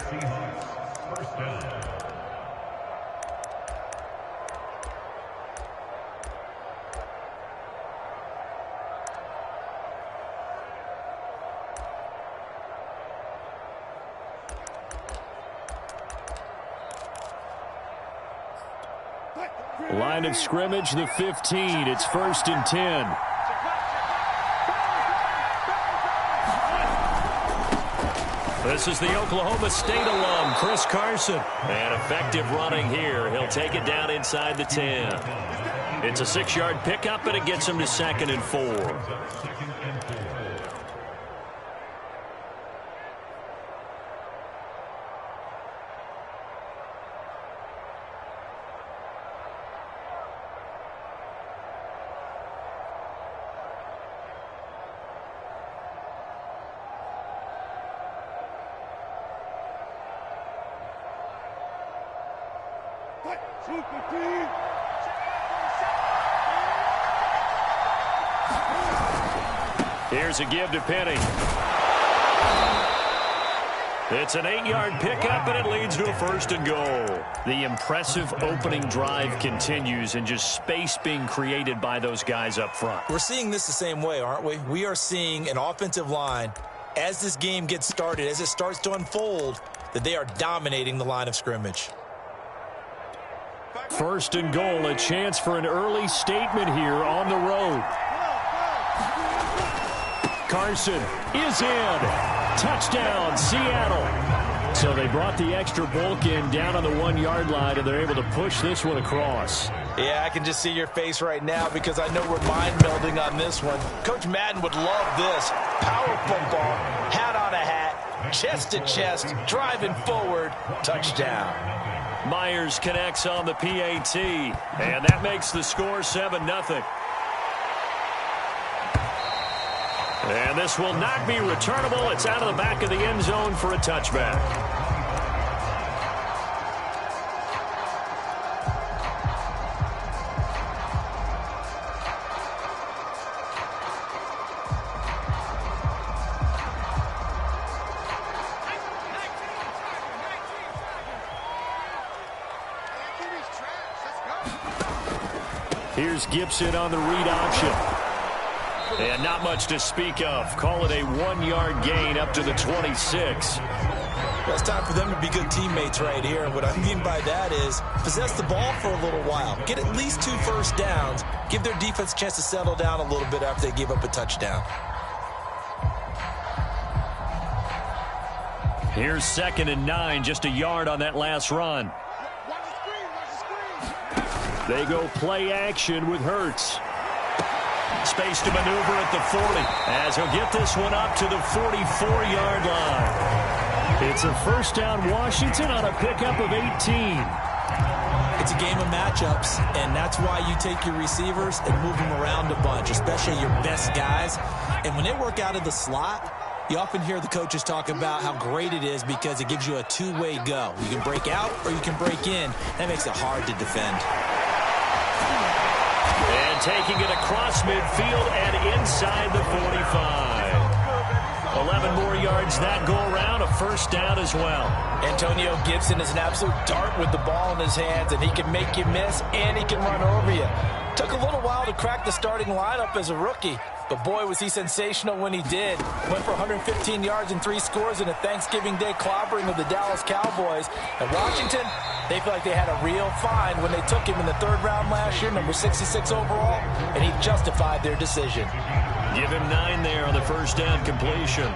Seahawks, first down. Line of scrimmage, the 15. It's 1st and 10. This is the Oklahoma State alum, Chris Carson. And effective running here. He'll take it down inside the 10. It's a 6-yard pickup, and it gets him to 2nd and 4. Here's a give to Penny. It's an 8-yard pickup, and it leads to a 1st and goal. The impressive opening drive continues, and just space being created by those guys up front. We're seeing this the same way, aren't we? We are seeing an offensive line, as this game gets started, as it starts to unfold, that they are dominating the line of scrimmage. 1st and goal, a chance for an early statement here on the road. Carson is in. Touchdown, Seattle. So they brought the extra bulk in down on the 1-yard line, and they're able to push this one across. Yeah, I can just see your face right now because I know we're mind-melding on this one. Coach Madden would love this. Power football, hat on a hat, chest to chest, driving forward, touchdown. Myers connects on the PAT, and that makes the score 7-0. And this will not be returnable. It's out of the back of the end zone for a touchback. Here's Gibson on the read option. And not much to speak of. Call it a 1-yard gain up to the 26. Well, it's time for them to be good teammates right here. What I mean by that is possess the ball for a little while. Get at least 2 first downs. Give their defense a chance to settle down a little bit after they give up a touchdown. Here's 2nd and 9, just a yard on that last run. They go play action with Hurts. Space to maneuver at the 40 as he'll get this one up to the 44-yard line. It's a 1st down Washington on a pickup of 18. It's a game of matchups, and that's why you take your receivers and move them around a bunch, especially your best guys. And when they work out of the slot, you often hear the coaches talk about how great it is because it gives you a two-way go. You can break out or you can break in. That makes it hard to defend. And taking it across midfield and inside the 45. 11 more yards that go around, a 1st down as well. Antonio Gibson is an absolute dart with the ball in his hands, and he can make you miss and he can run over you. Took a little while to crack the starting lineup as a rookie, but boy, was he sensational when he did. Went for 115 yards and 3 scores in a Thanksgiving Day clobbering of the Dallas Cowboys. And Washington, they feel like they had a real find when they took him in the 3rd round last year, number 66 overall, and he justified their decision. Give him 9 there on the 1st down completion.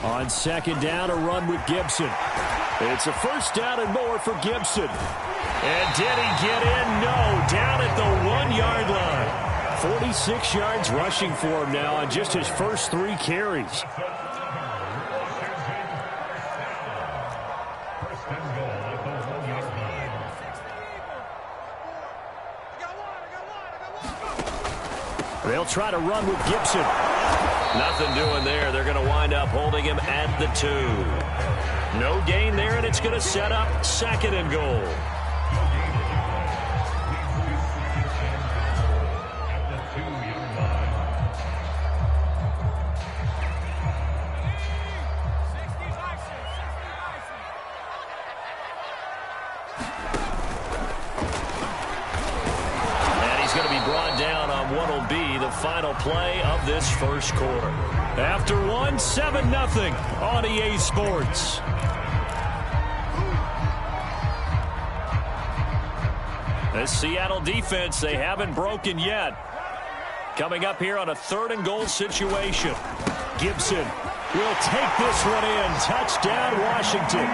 On 2nd down, a run with Gibson. It's a 1st down and more for Gibson. And did he get in? No. Down at the 1-yard line. 46 yards rushing for him now on just his first 3 carries. They'll try to run with Gibson. Nothing doing there. They're going to wind up holding him at the 2. No gain there, and it's going to set up 2nd and goal. What'll be the final play of this first quarter. After 1, 7-0 on EA Sports. This Seattle defense, they haven't broken yet. Coming up here on a 3rd and goal situation. Gibson will take this one in. Touchdown, Washington.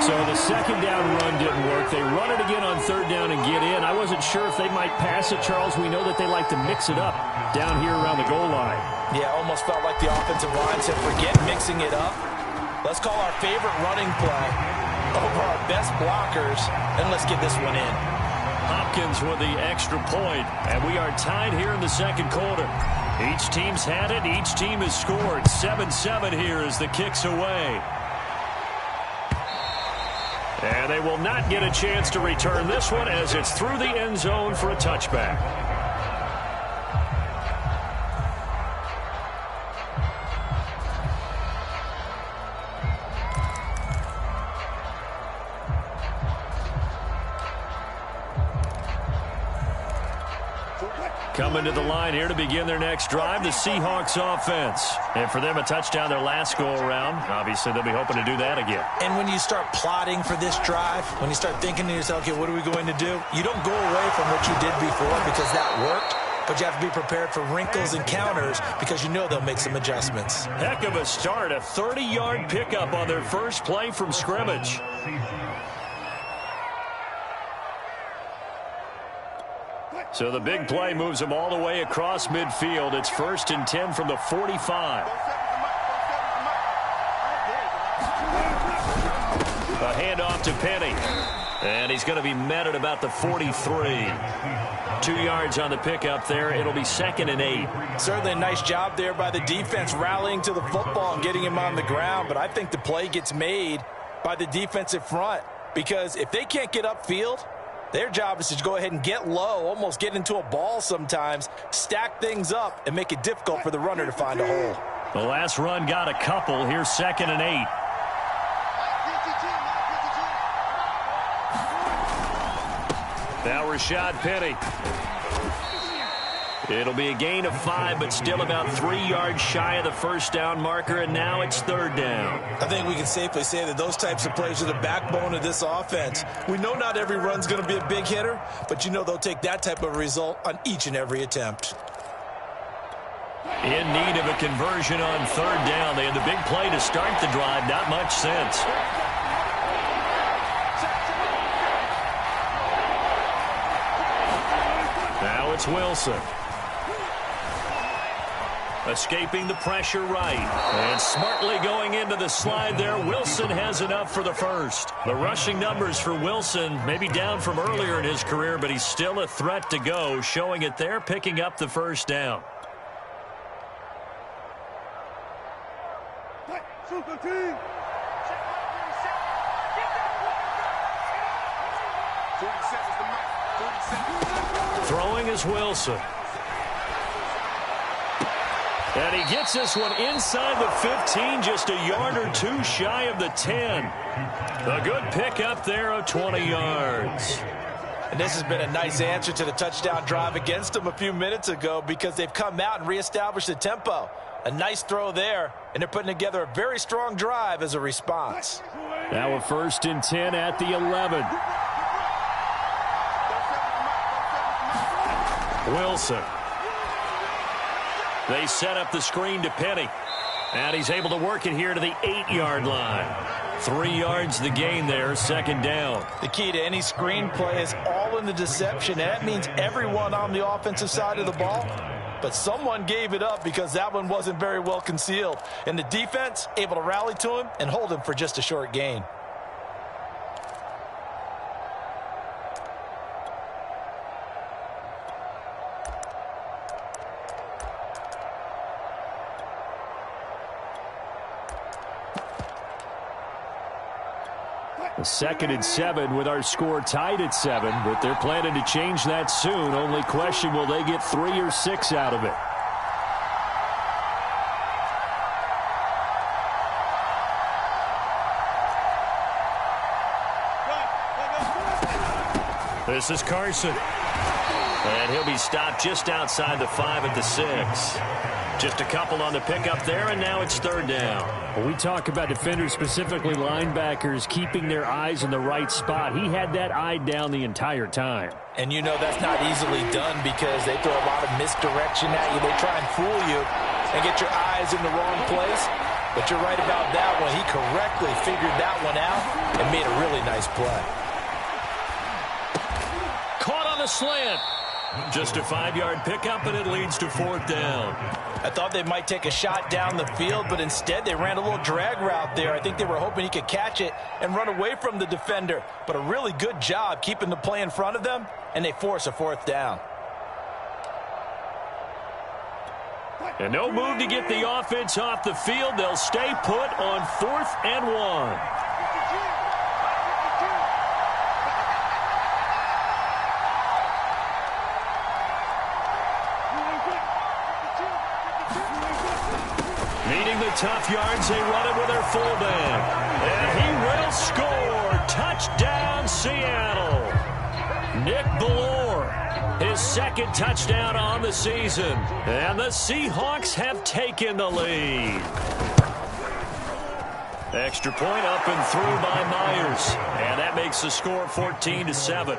So the 2nd down run didn't work. They run it again on 3rd down and get in. I wasn't sure if they might pass it, Charles. We know that they like to mix it up down here around the goal line. Yeah, almost felt like the offensive line said, forget mixing it up. Let's call our favorite running play over our best blockers, and let's get this one in. Hopkins with the extra point, and we are tied here in the 2nd quarter. Each team's had it. Each team has scored. 7-7 here as the kick's away. And they will not get a chance to return this one as it's through the end zone for a touchback. Coming to the line here to begin their next drive, the Seahawks offense. And for them, a touchdown their last go-around. Obviously, they'll be hoping to do that again. And when you start plotting for this drive, when you start thinking to yourself, okay, what are we going to do? You don't go away from what you did before because that worked, but you have to be prepared for wrinkles and counters because you know they'll make some adjustments. Heck of a start, a 30-yard pickup on their first play from scrimmage. So the big play moves them all the way across midfield. It's 1st and 10 from the 45. A handoff to Penny. And he's going to be met at about the 43. 2 yards on the pickup there. It'll be 2nd and 8. Certainly a nice job there by the defense rallying to the football and getting him on the ground. But I think the play gets made by the defensive front. Because if they can't get upfield, their job is to go ahead and get low, almost get into a ball sometimes, stack things up, and make it difficult for the runner to find a hole. The last run got a couple. Here's 2nd and 8. Now Rashad Penny. It'll be a gain of 5, but still about 3 yards shy of the first down marker, and now it's 3rd down. I think we can safely say that those types of plays are the backbone of this offense. We know not every run's going to be a big hitter, but you know they'll take that type of result on each and every attempt. In need of a conversion on 3rd down. They had the big play to start the drive. Not much sense. Now it's Wilson. Escaping the pressure right. And smartly going into the slide there. Wilson has enough for the first. The rushing numbers for Wilson maybe down from earlier in his career, but he's still a threat to go. Showing it there, picking up the first down. Throwing is Wilson. And he gets this one inside the 15, just a yard or two shy of the 10. A good pickup there of 20 yards. And this has been a nice answer to the touchdown drive against them a few minutes ago because they've come out and reestablished the tempo. A nice throw there, and they're putting together a very strong drive as a response. Now a 1st and 10 at the 11. Wilson. They set up the screen to Penny. And he's able to work it here to the 8-yard line. 3 yards the gain there, 2nd down. The key to any screen play is all in the deception. That means everyone on the offensive side of the ball. But someone gave it up because that one wasn't very well concealed. And the defense able to rally to him and hold him for just a short gain. 2nd and 7 with our score tied at 7, but they're planning to change that soon. Only question, will they get 3 or 6 out of it? This is Carson. And he'll be stopped just outside the 5 at the 6. Just a couple on the pickup there, and now it's 3rd down. When we talk about defenders, specifically linebackers, keeping their eyes in the right spot, he had that eye down the entire time. And you know that's not easily done because they throw a lot of misdirection at you. They try and fool you and get your eyes in the wrong place. But you're right about that one. He correctly figured that one out and made a really nice play. Caught on a slant. Just a 5-yard pickup, and it leads to 4th down. I thought they might take a shot down the field, but instead they ran a little drag route there. I think they were hoping he could catch it and run away from the defender. But a really good job keeping the play in front of them, and they force a 4th down. And no move to get the offense off the field. They'll stay put on 4th and 1. Needing the tough yards, they run it with their fullback. And he will score. Touchdown, Seattle. Nick Ballore, his 2nd touchdown on the season. And the Seahawks have taken the lead. Extra point up and through by Myers. And that makes the score 14-7.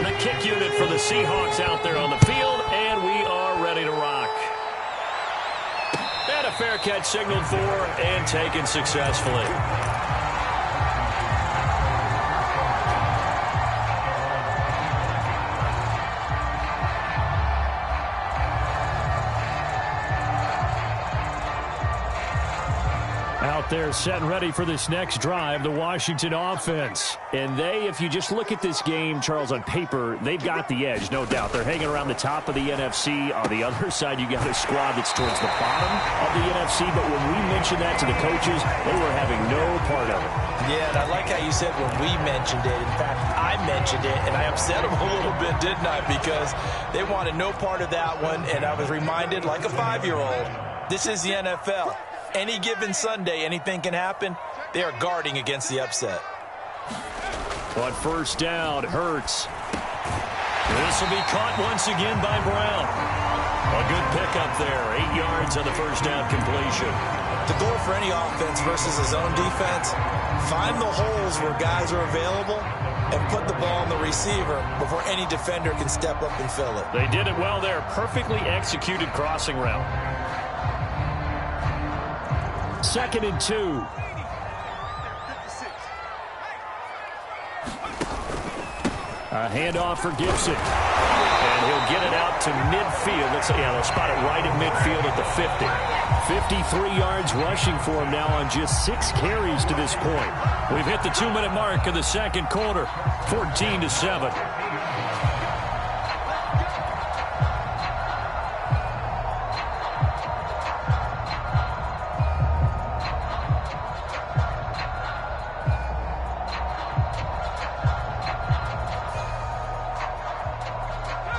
The kick unit for the Seahawks out there on the field, and we are ready to rock. And a fair catch signaled for and taken successfully. Out there set and ready for this next drive, the Washington offense. And they, if you just look at this game, Charles, on paper, they've got the edge, no doubt. They're hanging around the top of the NFC. On the other side, you got a squad that's towards the bottom of the NFC. But when we mentioned that to the coaches, they were having no part of it. Yeah, and I like how you said when we mentioned it. In fact, I mentioned it, and I upset them a little bit, didn't I? Because they wanted no part of that one, and I was reminded, like a 5-year-old, this is the NFL. Any given Sunday, anything can happen. They are guarding against the upset. On 1st down, Hurts. This will be caught once again by Brown. A good pickup there. 8 yards on the 1st down completion. The goal for any offense versus a zone defense, find the holes where guys are available and put the ball on the receiver before any defender can step up and fill it. They did it well there. Perfectly executed crossing route. 2nd and 2. A handoff for Gibson. And he'll get it out to midfield. They'll spot it right at midfield at the 50. 53 yards rushing for him now on just 6 carries to this point. We've hit the 2-minute mark of the 2nd quarter. 14-7.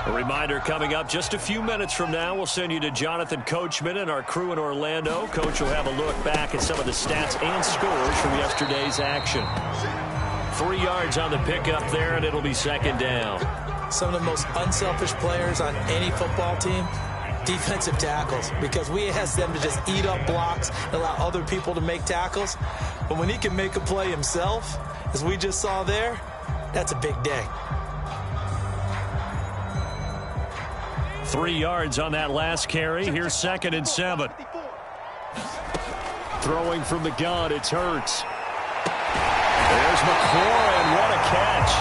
A reminder coming up just a few minutes from now, we'll send you to Jonathan Coachman and our crew in Orlando. Coach will have a look back at some of the stats and scores from yesterday's action. 3 yards on the pickup there, and it'll be 2nd down. Some of the most unselfish players on any football team, defensive tackles, because we ask them to just eat up blocks and allow other people to make tackles. But when he can make a play himself, as we just saw there, that's a big day. 3 yards on that last carry. Here's 2nd and 7. Throwing from the gun, it's Hurts. There's McLaurin. What a catch.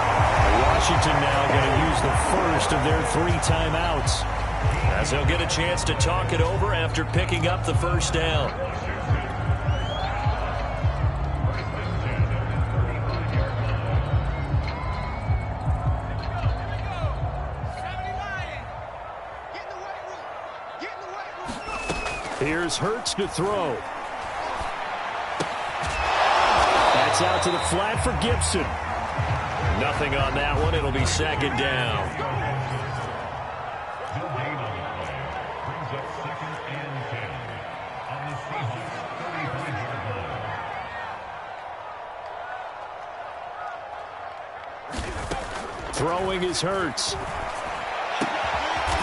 Washington now going to use the first of their 3 timeouts, as they'll get a chance to talk it over after picking up the 1st down. Here's Hurts to throw. That's out to the flat for Gibson. Nothing on that one. It'll be second down. Brings up 2nd and 10 on the Seahawks 33-yard line. Throwing is Hurts.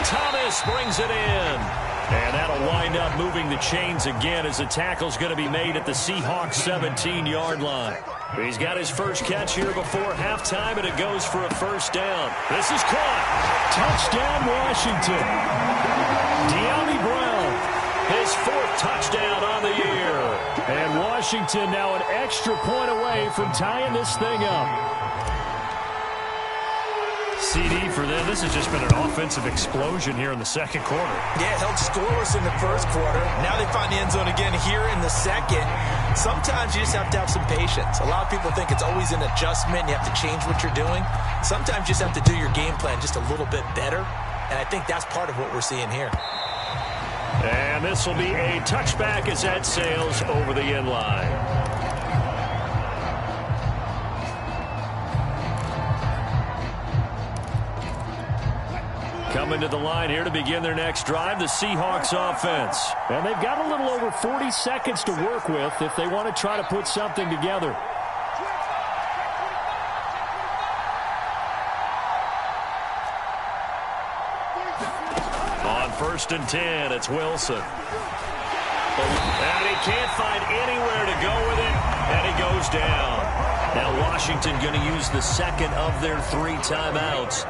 Thomas brings it in. And that'll wind up moving the chains again as the tackle's going to be made at the Seahawks 17-yard line. He's got his first catch here before halftime, and it goes for a first down. This is caught. Touchdown, Washington. De'Ami Brown, his 4th touchdown on the year. And Washington now an extra point away from tying this thing up. CD for them. This has just been an offensive explosion here in the second quarter. Yeah, held scoreless in the first quarter. Now they find the end zone again here in the second. Sometimes you just have to have some patience. A lot of people think it's always an adjustment. You have to change what you're doing. Sometimes you just have to do your game plan just a little bit better. And I think that's part of what we're seeing here. And this will be a touchback as that sails over the end line. Coming to the line here to begin their next drive, the Seahawks offense. And they've got a little over 40 seconds to work with if they want to try to put something together. On 1st and 10, it's Wilson. And he can't find anywhere to go with it, and he goes down. Now Washington going to use the second of their 3 timeouts,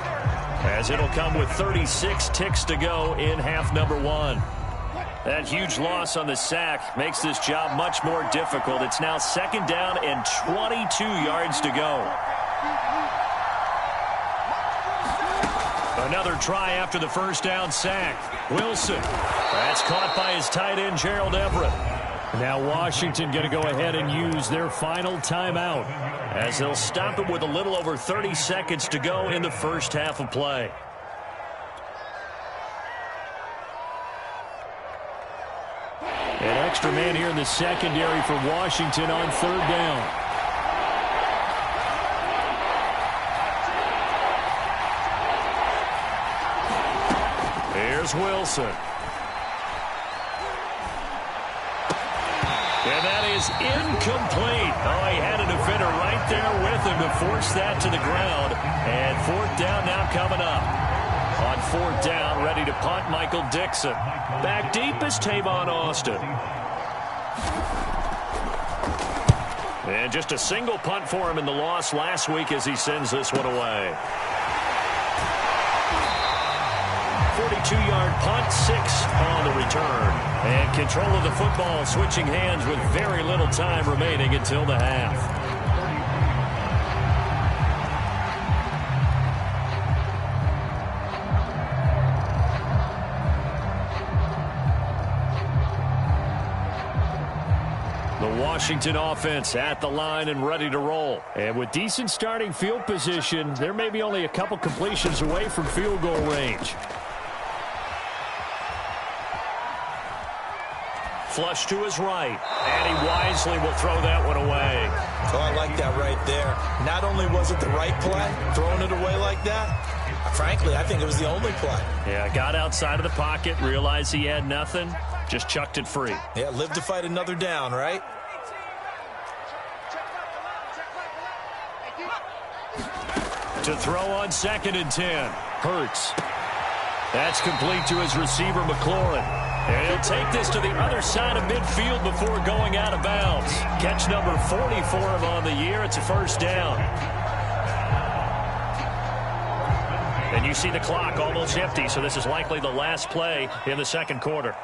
as it'll come with 36 ticks to go in half number 1. That huge loss on the sack makes this job much more difficult. It's now 2nd down and 22 yards to go. Another try after the first down sack. Wilson. That's caught by his tight end, Gerald Everett. Now Washington going to go ahead and use their final timeout, as they'll stop it with a little over 30 seconds to go in the first half of play. An extra man here in the secondary for Washington on 3rd down. Here's Wilson. And that is incomplete. Oh, he had a defender right there with him to force that to the ground. And 4th down now coming up. On 4th down, ready to punt, Michael Dixon. Back deep is Tavon Austin. And just a single punt for him in the loss last week as he sends this one away. 42-yard punt, 6 on the return. And control of the football switching hands with very little time remaining until the half. The Washington offense at the line and ready to roll. And with decent starting field position, there may be only a couple completions away from field goal range. Flush to his right, and he wisely will throw that one away. Oh, I like that right there. Not only was it the right play, throwing it away like that, frankly, I think it was the only play. Yeah, got outside of the pocket, realized he had nothing, just chucked it free. Yeah, live to fight another down, right? To throw on 2nd and 10, Hurts. That's complete to his receiver, McLaurin. And he'll take this to the other side of midfield before going out of bounds. Catch number 40 for him on the year. It's a first down. And you see the clock almost empty, so this is likely the last play in the second quarter.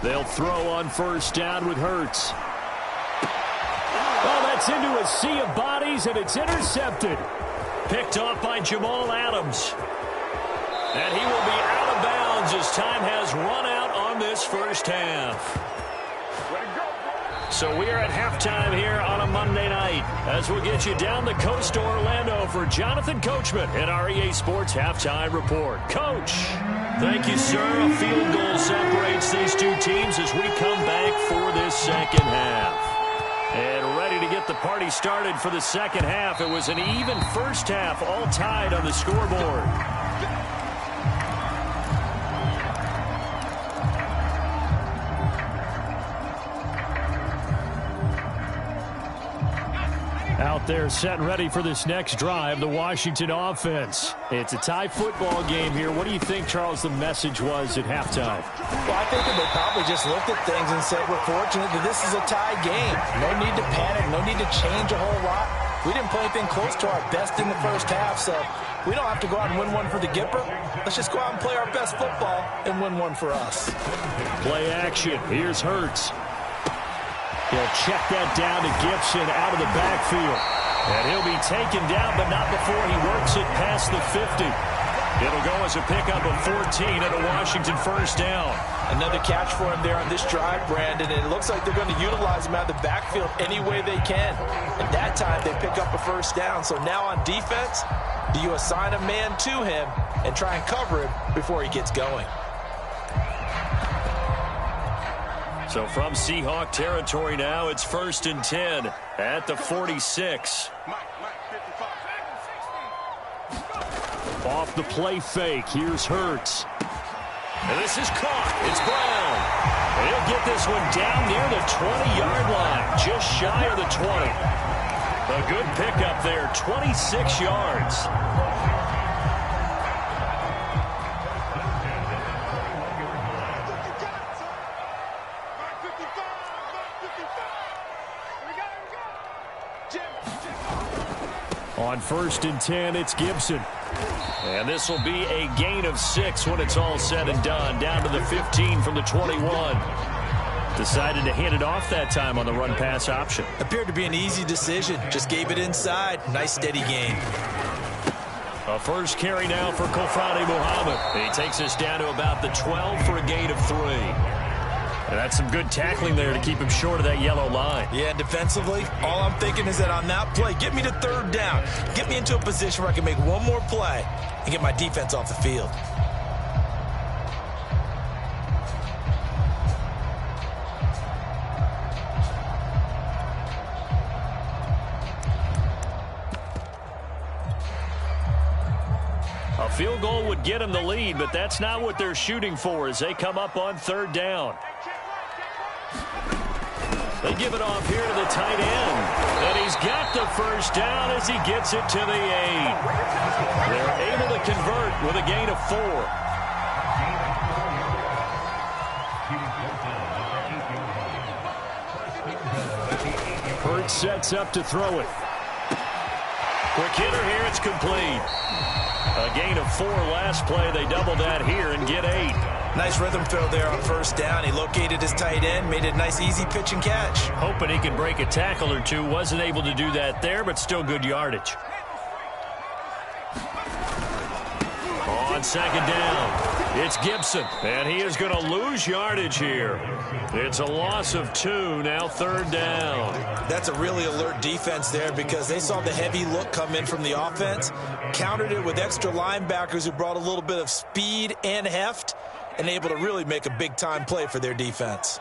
They'll throw on 1st down with Hurts. Oh, that's into a sea of bodies, and it's intercepted. Picked off by Jamal Adams. And he will be out of bounds as time has run out on this first half. So we are at halftime here on a Monday night as we'll get you down the coast to Orlando for Jonathan Coachman in our EA Sports Halftime Report. Coach. Thank you, sir. A field goal separates these two teams as we come back for this second half. And ready to get the party started for the second half. It was an even first half, all tied on the scoreboard. Out there set and ready for this next drive, the Washington offense. It's a tie football game here. What do you think, Charles, the message was at halftime? Well, I think that they probably just looked at things and said, we're fortunate that this is a tie game. No need to panic, no need to change a whole lot. We didn't play anything close to our best in the first half, so we don't have to go out and win one for the Gipper. Let's just go out and play our best football and win one for us. Play action. Here's Hurts. He'll check that down to Gibson out of the backfield. And he'll be taken down, but not before he works it past the 50. It'll go as a pickup of 14 and a Washington first down. Another catch for him there on this drive, Brandon. And it looks like they're going to utilize him out of the backfield any way they can. And that time they pick up a first down. So now on defense, do you assign a man to him and try and cover him before he gets going? So from Seahawk territory now, it's 1st and 10 at the 46. Off the play fake, here's Hurts. And this is caught. It's Brown. And he'll get this one down near the 20-yard line, just shy of the 20. A good pickup there, 26 yards. On 1st and 10, it's Gibson. And this will be a gain of 6 when it's all said and done. Down to the 15 from the 21. Decided to hand it off that time on the run-pass option. Appeared to be an easy decision. Just gave it inside. Nice, steady gain. A first carry now for Kofradi Muhammad. He takes us down to about the 12 for a gain of 3. And that's some good tackling there to keep him short of that yellow line. Yeah, and defensively, all I'm thinking is that on that play, get me to 3rd down. Get me into a position where I can make one more play and get my defense off the field. A field goal would get him the lead, but that's not what they're shooting for as they come up on 3rd down. They give it off here to the tight end. And he's got the first down as he gets it to the 8. They're able to convert with a gain of 4. Hurts sets up to throw it. Quick hitter here, it's complete. A gain of 4 last play. They double that here and get 8. Nice rhythm throw there on 1st down. He located his tight end, made it a nice, easy pitch and catch. Hoping he could break a tackle or two. Wasn't able to do that there, but still good yardage. On 2nd down, it's Gibson, and he is going to lose yardage here. It's a loss of 2, now 3rd down. That's a really alert defense there because they saw the heavy look come in from the offense, countered it with extra linebackers who brought a little bit of speed and heft, and able to really make a big-time play for their defense.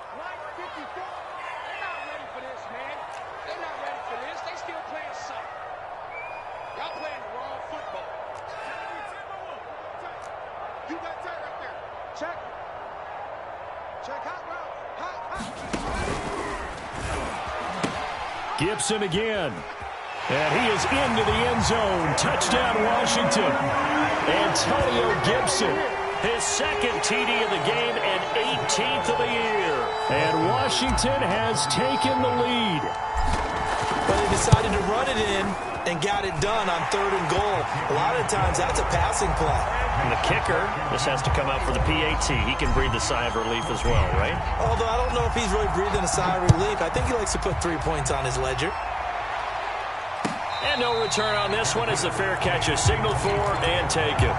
Gibson again. And he is into the end zone. Touchdown, Washington. Antonio Gibson. His 2nd TD of the game and 18th of the year. And Washington has taken the lead. But they decided to run it in and got it done on 3rd and goal. A lot of times that's a passing play. And the kicker, this has to come out for the PAT. He can breathe a sigh of relief as well, right? Although I don't know if he's really breathing a sigh of relief. I think he likes to put 3 points on his ledger. And no return on this one as the fair catch is signaled for and taken.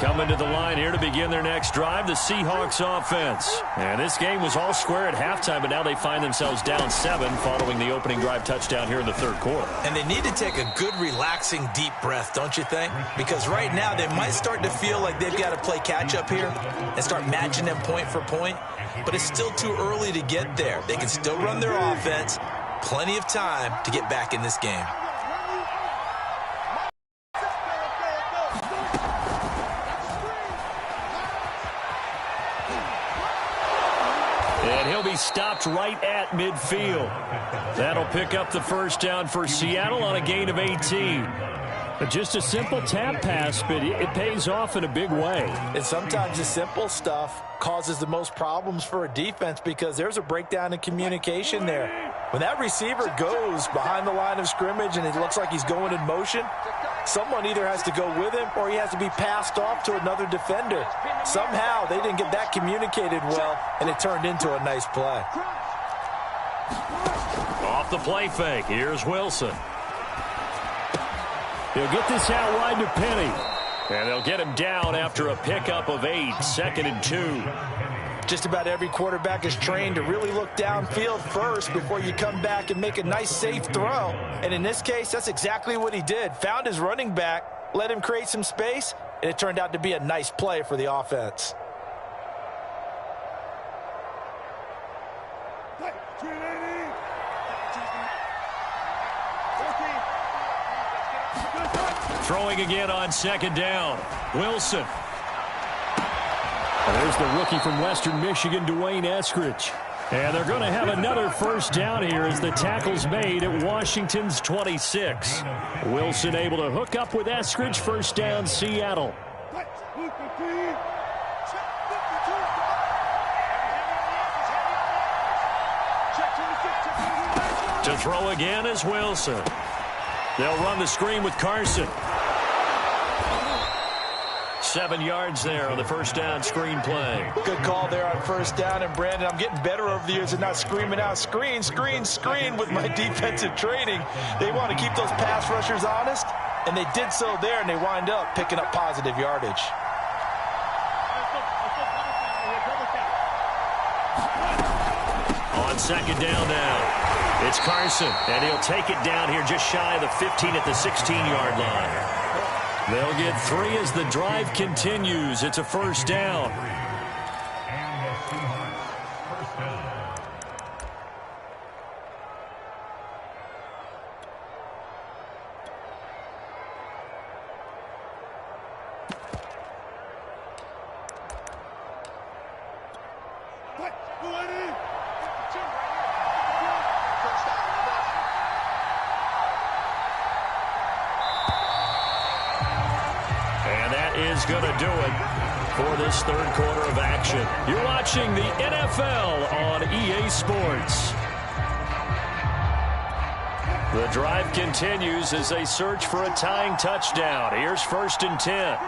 Coming to the line here to begin their next drive, the Seahawks offense. And this game was all square at halftime, but now they find themselves down 7 following the opening drive touchdown here in the third quarter. And they need to take a good, relaxing, deep breath, don't you think? Because right now they might start to feel like they've got to play catch-up here and start matching them point for point. But it's still too early to get there. They can still run their offense. Plenty of time to get back in this game. And he'll be stopped right at midfield. That'll pick up the first down for Seattle on a gain of 18. But just a simple tap pass, but it pays off in a big way. And sometimes the simple stuff causes the most problems for a defense because there's a breakdown in communication there. When that receiver goes behind the line of scrimmage and it looks like he's going in motion, someone either has to go with him or he has to be passed off to another defender. Somehow they didn't get that communicated well, and it turned into a nice play. Off the play fake, here's Wilson. He'll get this out wide to Penny. And they'll get him down after a pickup of 8, 2nd and 2. Just about every quarterback is trained to really look downfield first before you come back and make a nice, safe throw. And in this case, that's exactly what he did. Found his running back, let him create some space, and it turned out to be a nice play for the offense. Throwing again on 2nd down. Wilson. And there's the rookie from Western Michigan, Dwayne Eskridge. And they're going to have another first down here as the tackle's made at Washington's 26. Wilson able to hook up with Eskridge. First down, Seattle. To throw again is Wilson. They'll run the screen with Carson. 7 yards there on the first down screen play. Good call there on first down. And, Brandon, I'm getting better over the years at not screaming out screen, screen, screen with my defensive training. They want to keep those pass rushers honest, and they did so there, and they wind up picking up positive yardage. On 2nd down now, it's Carson, and he'll take it down here just shy of the 15 at the 16-yard line. They'll get 3 as the drive continues. It's a first down. And the Seahawks first down. Is going to do it for this third quarter of action. You're watching the NFL on EA Sports. The drive continues as they search for a tying touchdown. Here's 1st and 10.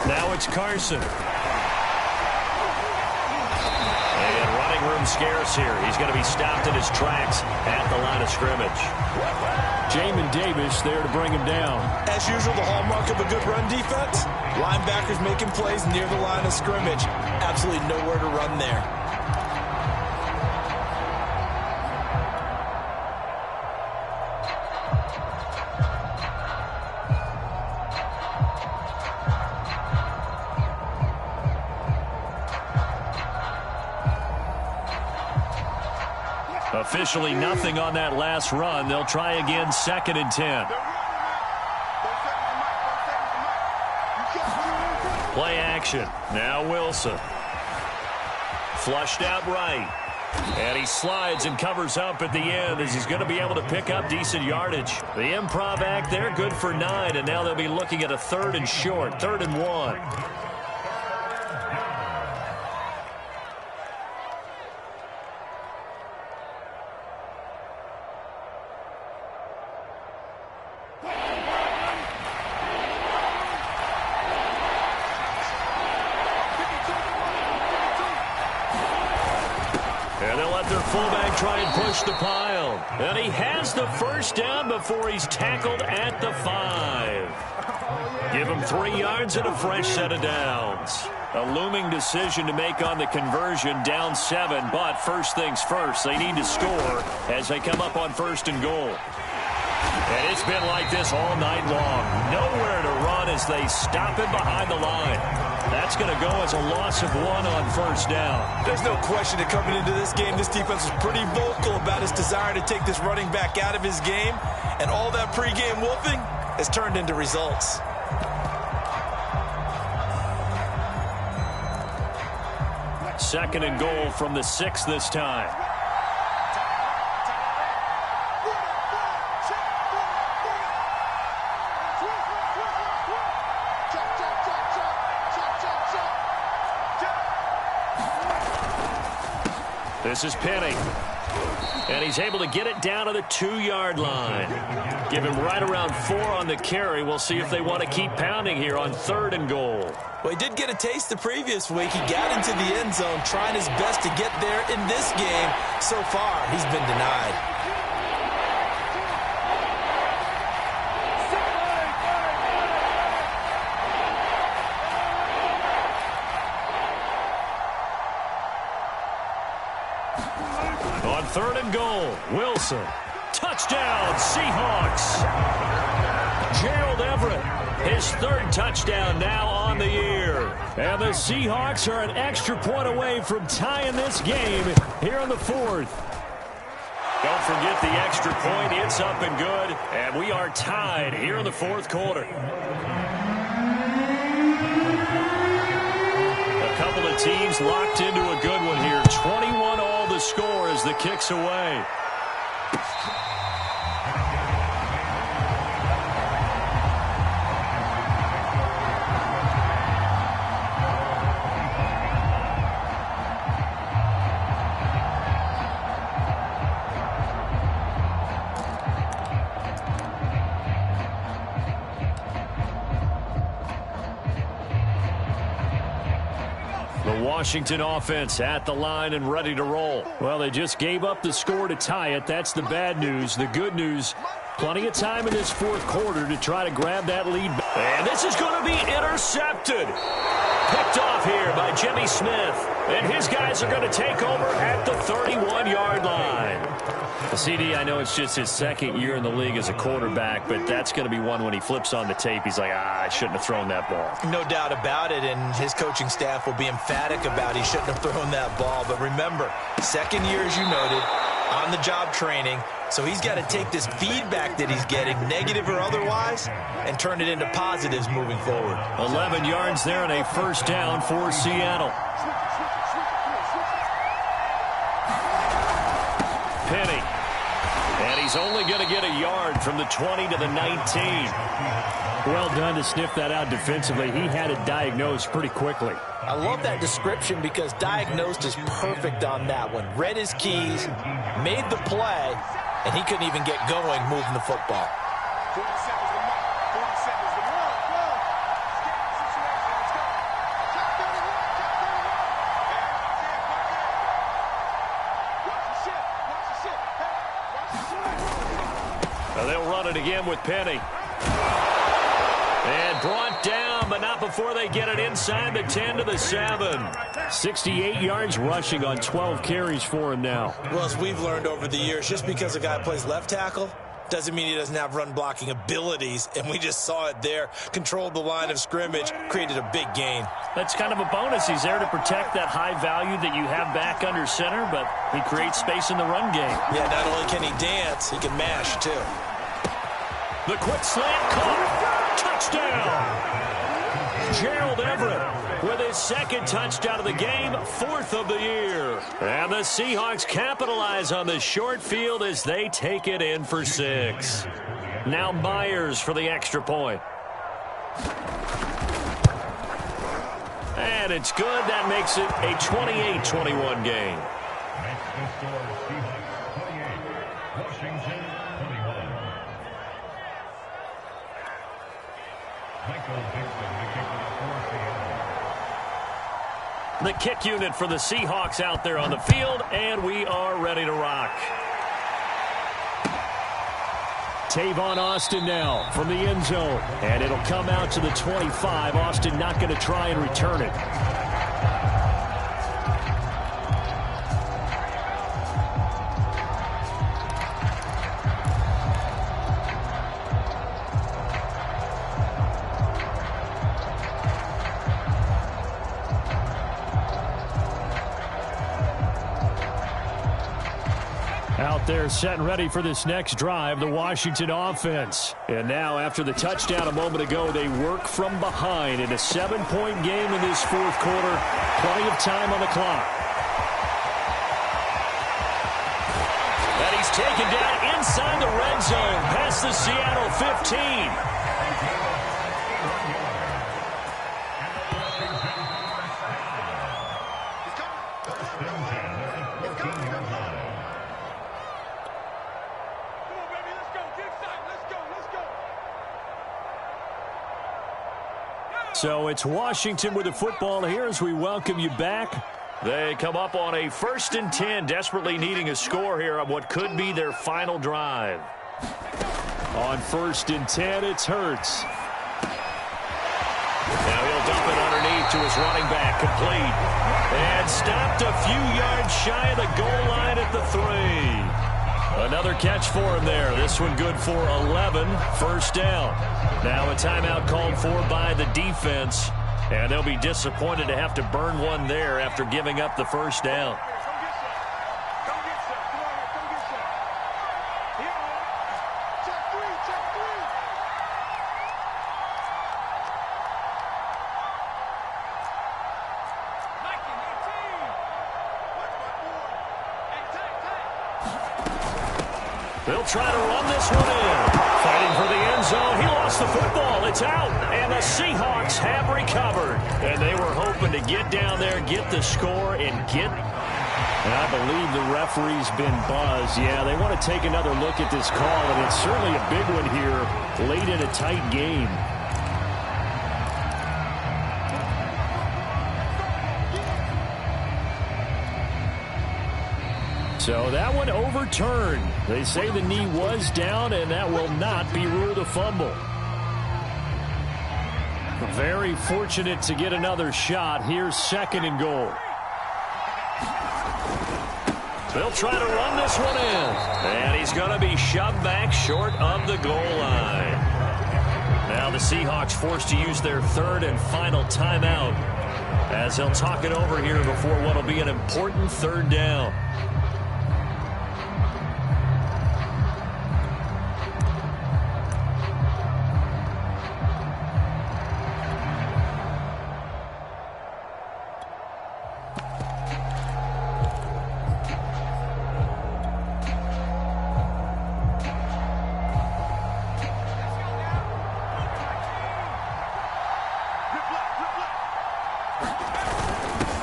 Now it's Carson. And running room scarce here. He's going to be stopped in his tracks at the line of scrimmage. Jamin Davis there to bring him down. As usual, the hallmark of a good run defense, linebackers making plays near the line of scrimmage. Absolutely nowhere to run there. Officially nothing on that last run. They'll try again, 2nd and 10. Play action. Now Wilson. Flushed out right. And he slides and covers up at the end as he's going to be able to pick up decent yardage. The improv act there, good for 9, and now they'll be looking at a 3rd and short, 3rd and 1. their fullback try and push the pile. And he has the first down before he's tackled at the 5. Give him 3 yards and a fresh set of downs. A looming decision to make on the conversion, down 7, but first things first, they need to score as they come up on 1st and goal. And it's been like this all night long. Nowhere to run as they stop him behind the line. That's going to go as a loss of 1 on 1st down. There's no question that coming into this game, this defense was pretty vocal about his desire to take this running back out of his game. And all that pregame wolfing has turned into results. Second and goal from the 6 this time. This is Penny. And he's able to get it down to the 2-yard line. Give him right around 4 on the carry. We'll see if they want to keep pounding here on 3rd and goal. Well, he did get a taste the previous week. He got into the end zone trying his best to get there in this game. So far, he's been denied. On 3rd and goal, Wilson. Touchdown, Seahawks. Gerald Everett, his 3rd touchdown now on the year. And the Seahawks are an extra point away from tying this game here in the 4th. Don't forget the extra point. It's up and good. And we are tied here in the 4th quarter. A couple of teams locked into a good one here. 21 all the score as the kick's away. Washington offense at the line and ready to roll. Well, they just gave up the score to tie it. That's the bad news. The good news, plenty of time in this 4th quarter to try to grab that lead. And this is going to be intercepted. Picked off here by Jimmy Smith. And his guys are going to take over at the 31-yard line. The CD, I know it's just his 2nd year in the league as a quarterback, but that's going to be one when he flips on the tape. He's like, I shouldn't have thrown that ball. No doubt about it, and his coaching staff will be emphatic about he shouldn't have thrown that ball. But remember, 2nd year, as you noted, on-the-job training. So he's got to take this feedback that he's getting, negative or otherwise, and turn it into positives moving forward. 11 yards there and a 1st down for Seattle. Penny. And he's only going to get a yard from the 20 to the 19. Well done to sniff that out defensively. He had it diagnosed pretty quickly. I love that description because diagnosed is perfect on that one. Read his keys, made the play, and he couldn't even get going moving the football. They'll run it again with Penny. And brought down, but not before they get it inside the 10 to the 7. 68 yards rushing on 12 carries for him now. Well, as we've learned over the years, just because a guy plays left tackle doesn't mean he doesn't have run blocking abilities, and we just saw it there. Controlled the line of scrimmage, created a big gain. That's kind of a bonus. He's there to protect that high value that you have back under center, but he creates space in the run game. Yeah, not only can he dance, he can mash, too. The quick slant caught. Touchdown. Gerald Everett with his 2nd touchdown of the game, 4th of the year. And the Seahawks capitalize on the short field as they take it in for 6. Now Myers for the extra point. And it's good. That makes it a 28-21 game. Makes the score Seahawks 28, Washington 21. Michael Dixon, the kicker for Seattle. The kick unit for the Seahawks out there on the field, and we are ready to rock. Tavon Austin now from the end zone, and it'll come out to the 25. Austin not going to try and return it. Out there set and ready for this next drive, the Washington offense. And now after the touchdown a moment ago, they work from behind in a 7-point game in this fourth quarter. Plenty of time on the clock. And he's taken down inside the red zone past the Seattle 15. So it's Washington with the football here as we welcome you back. They come up on a 1st and 10, desperately needing a score here on what could be their final drive. On 1st and 10, it's Hurts. Now he'll dump it underneath to his running back, complete. And stopped a few yards shy of the goal line at the 3. Another catch for him there. This one good for 11, 1st down. Now a timeout called for by the defense, and they'll be disappointed to have to burn one there after giving up the 1st down. They'll try to run this one in. Fighting for the end zone. He lost the football. It's out. And the Seahawks have recovered. And they were hoping to get down there, get the score, and get... And I believe the referee's been buzzed. Yeah, they want to take another look at this call, and it's certainly a big one here late in a tight game. So that one overturned. They say the knee was down, and that will not be ruled a fumble. Very fortunate to get another shot. Here's 2nd and goal. They'll try to run this one in. And he's going to be shoved back short of the goal line. Now the Seahawks forced to use their 3rd and final timeout as they'll talk it over here before what will be an important 3rd down.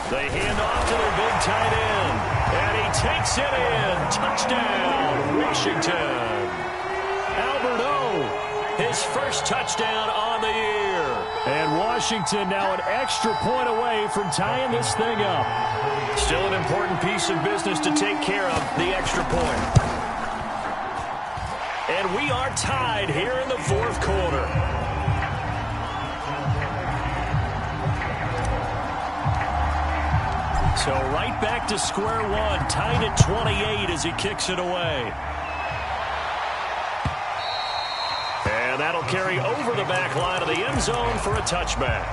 They hand off to their big tight end. And he takes it in. Touchdown, Washington. Albert O, his first touchdown on the year. And Washington now an extra point away from tying this thing up. Still an important piece of business to take care of, the extra point. And we are tied here in the fourth quarter. So right back to square one, tied at 28 as he kicks it away. And that'll carry over the back line of the end zone for a touchback.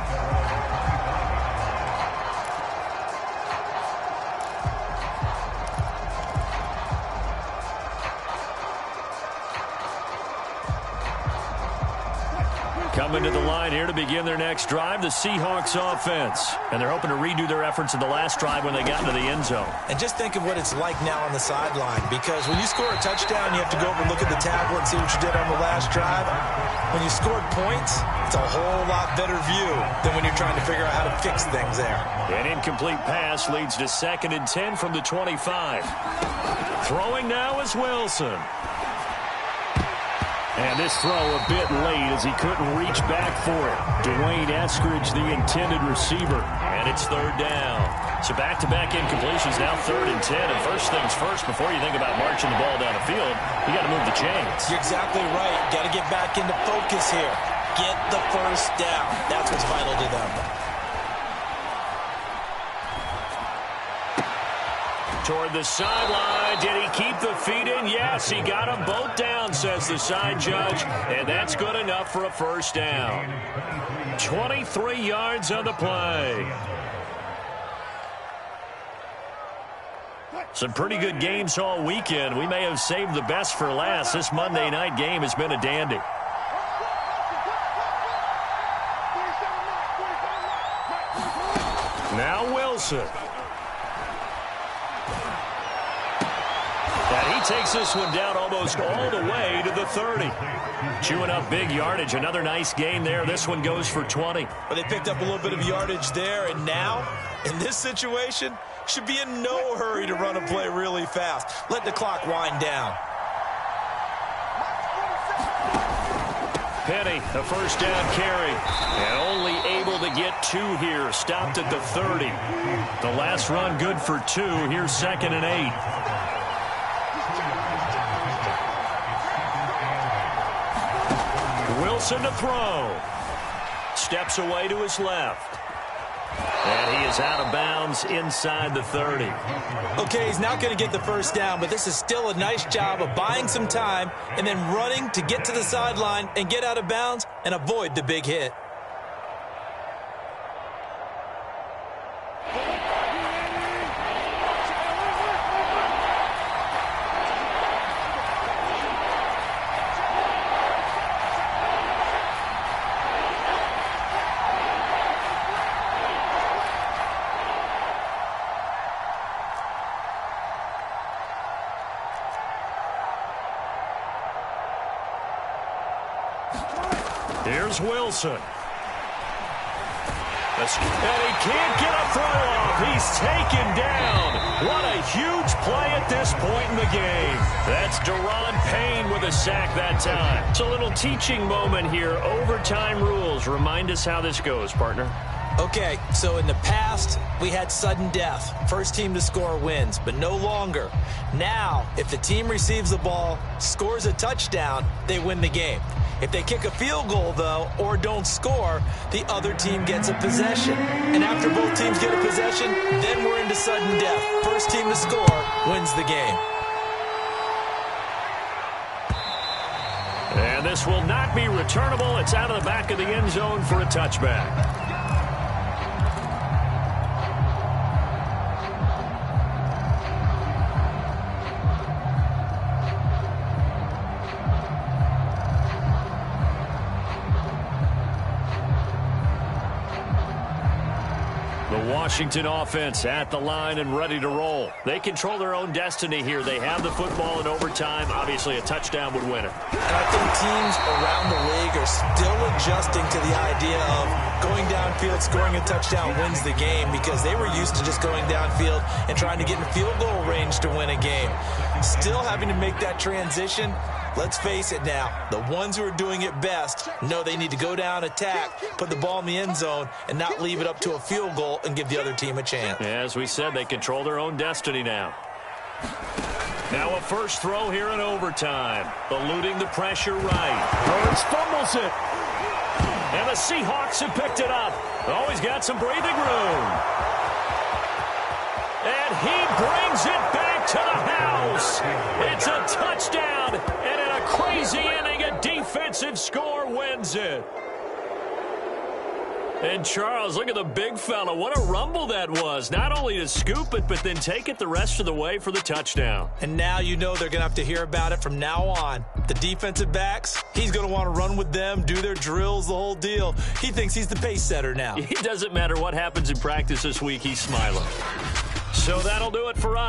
Coming to the line here to begin their next drive, the Seahawks offense. And they're hoping to redo their efforts in the last drive when they got into the end zone. And just think of what it's like now on the sideline, because when you score a touchdown, you have to go over and look at the tablet and see what you did on the last drive. When you scored points, it's a whole lot better view than when you're trying to figure out how to fix things there. An incomplete pass leads to 2nd and 10 from the 25. Throwing now is Wilson. And this throw a bit late as he couldn't reach back for it. Dwayne Eskridge, the intended receiver. And it's third down. So back-to-back incompletions, now 3rd and 10. And first things first, before you think about marching the ball down the field, you got to move the chains. You're exactly right. Got to get back into focus here. Get the first down. That's what's vital to them. Toward the sideline. Did he keep the feet in? Yes, he got them both down, says the side judge. And that's good enough for a first down. 23 yards on the play. Some pretty good games all weekend. We may have saved the best for last. This Monday night game has been a dandy. Now Wilson. And he takes this one down almost all the way to the 30. Chewing up big yardage. Another nice gain there. This one goes for 20. Well, they picked up a little bit of yardage there, and now, in this situation, should be in no hurry to run a play really fast. Let the clock wind down. Penny, a first down carry. And only able to get 2 here. Stopped at the 30. The last run good for 2. Here's 2nd and 8. Wilson to throw. Steps away to his left. And he is out of bounds inside the 30. Okay, he's not going to get the first down, but this is still a nice job of buying some time and then running to get to the sideline and get out of bounds and avoid the big hit. Here's Wilson. And he can't get a throw off. He's taken down. What a huge play at this point in the game. That's Daron Payne with a sack that time. It's a little teaching moment here. Overtime rules. Remind us how this goes, partner. Okay, so in the past, we had sudden death. First team to score wins, but no longer. Now, if the team receives the ball, scores a touchdown, they win the game. If they kick a field goal, though, or don't score, the other team gets a possession. And after both teams get a possession, then we're into sudden death. First team to score wins the game. And this will not be returnable. It's out of the back of the end zone for a touchback. Washington offense at the line and ready to roll. They control their own destiny here. They have the football in overtime. Obviously, a touchdown would win it. And I think teams around the league are still adjusting to the idea of going downfield, scoring a touchdown wins the game, because they were used to just going downfield and trying to get in field goal range to win a game. Still having to make that transition. Let's face it now, the ones who are doing it best know they need to go down, attack, put the ball in the end zone, and not leave it up to a field goal and give the other team a chance. As we said, they control their own destiny now. Now a first throw here in overtime. Eluding the pressure right. Hurts fumbles it. And the Seahawks have picked it up. Always got some breathing room. And he brings it back to the house. It's a touchdown. And in a crazy inning, a defensive score wins it. And Charles, look at the big fella. What a rumble that was. Not only to scoop it, but then take it the rest of the way for the touchdown. And now you know they're going to have to hear about it from now on. The defensive backs, he's going to want to run with them, do their drills, the whole deal. He thinks he's the pace setter now. It doesn't matter what happens in practice this week. He's smiling. So that'll do it for us.